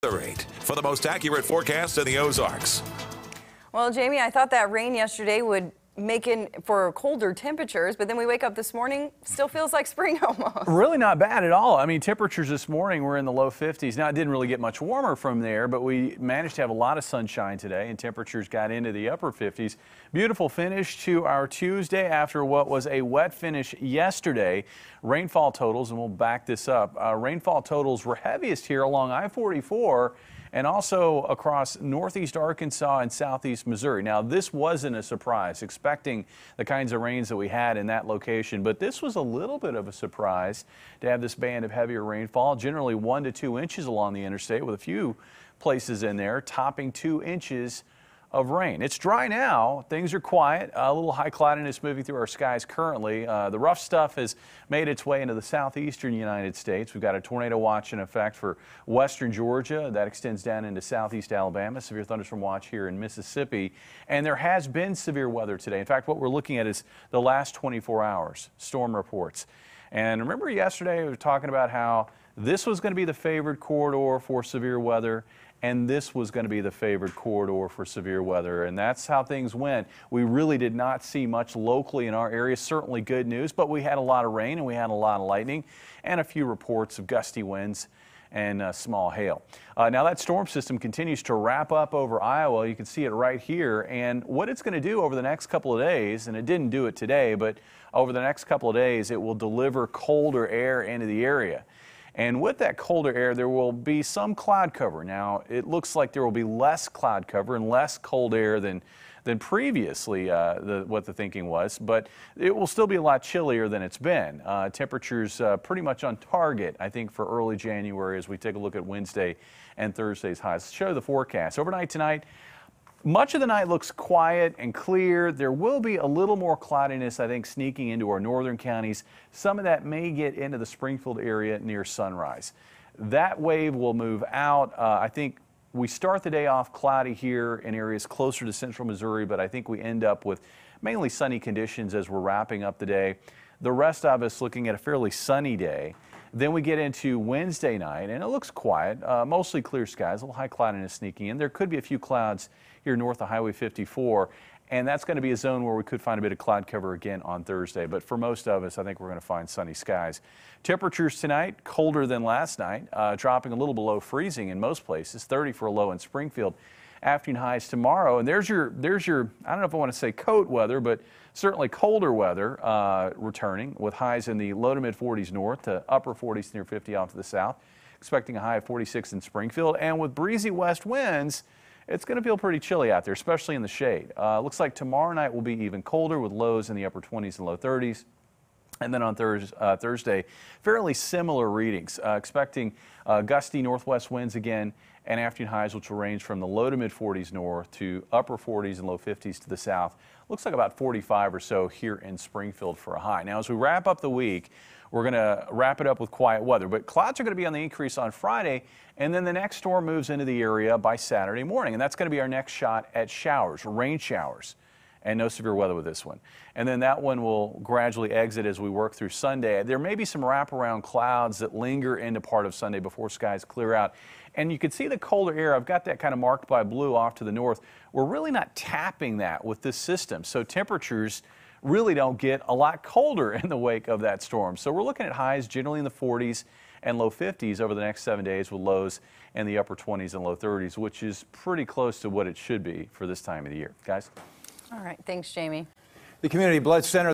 Weather 8 for the most accurate forecast in the Ozarks. Well, Jamie, I thought that rain yesterday would make in for colder temperatures, but then we wake up this morning, still feels like spring almost. Really not bad at all. I mean, temperatures this morning were in the low 50s. Now, it didn't really get much warmer from there, but we managed to have a lot of sunshine today, and temperatures got into the upper 50s. Beautiful finish to our Tuesday after what was a wet finish yesterday. Rainfall totals, and we'll back this up, rainfall totals were heaviest here along I-44 and also across northeast Arkansas and southeast Missouri. Now, this wasn't a surprise, expecting the kinds of rains that we had in that location, but this was a little bit of a surprise to have this band of heavier rainfall, generally 1 to 2 inches along the interstate, with a few places in there topping 2 inches of rain. It's dry now. Things are quiet. A little high cloudiness moving through our skies currently. The rough stuff has made its way into the southeastern United States. We've got a tornado watch in effect for western Georgia. That extends down into southeast Alabama. Severe thunderstorm watch here in Mississippi. And there has been severe weather today. In fact, what we're looking at is the last 24 hours, storm reports. And remember yesterday we were talking about how this was going to be the favored corridor for severe weather, and this was going to be the favored corridor for severe weather, and that's how things went. We really did not see much locally in our area. Certainly good news, but we had a lot of rain and we had a lot of lightning and a few reports of gusty winds and small hail. Now that storm system continues to wrap up over Iowa. You can see it right here, and what it's going to do over the next couple of days, and it didn't do it today, but over the next couple of days it will deliver colder air into the area. And with that colder air, there will be some cloud cover. Now, it looks like there will be less cloud cover and less cold air than previously what the thinking was, but it will still be a lot chillier than it's been. Temperatures pretty much on target, I think, for early January as we take a look at Wednesday and Thursday's highs. Let's show the forecast. Overnight tonight, much of the night looks quiet and clear. There will be a little more cloudiness, I think, sneaking into our northern counties. Some of that may get into the Springfield area near sunrise. That wave will move out. I think we start the day off cloudy here in areas closer to central Missouri, but I think we end up with mainly sunny conditions as we're wrapping up the day. The rest of us looking at a fairly sunny day. Then we get into Wednesday night, and it looks quiet, mostly clear skies, a little high cloudiness sneaking in. There could be a few clouds here north of Highway 54, and that's going to be a zone where we could find a bit of cloud cover again on Thursday. But for most of us, I think we're going to find sunny skies. Temperatures tonight, colder than last night, dropping a little below freezing in most places, 30 for a low in Springfield. Afternoon highs tomorrow, and there's your I don't know if I want to say coat weather, but certainly colder weather returning with highs in the low to mid 40s north to upper 40s near 50 off to the south. Expecting a high of 46 in Springfield, and with breezy west winds, it's going to feel pretty chilly out there, especially in the shade. Looks like tomorrow night will be even colder with lows in the upper 20s and low 30s. And then on Thursday, fairly similar readings, expecting gusty northwest winds again, and afternoon highs which will range from the low to mid 40s north to upper 40s and low 50s to the south. Looks like about 45 or so here in Springfield for a high. Now, as we wrap up the week, we're going to wrap it up with quiet weather, but clouds are going to be on the increase on Friday, and then the next storm moves into the area by Saturday morning, and that's going to be our next shot at showers, rain showers. And no severe weather with this one. And then that one will gradually exit as we work through Sunday. There may be some wraparound clouds that linger into part of Sunday before skies clear out. And you can see the colder air. I've got that kind of marked by blue off to the north. We're really not tapping that with this system. So temperatures really don't get a lot colder in the wake of that storm. So we're looking at highs generally in the 40s and low 50s over the next 7 days with lows in the upper 20s and low 30s, which is pretty close to what it should be for this time of the year. Guys? All right. Thanks, Jamie. The Community Blood Center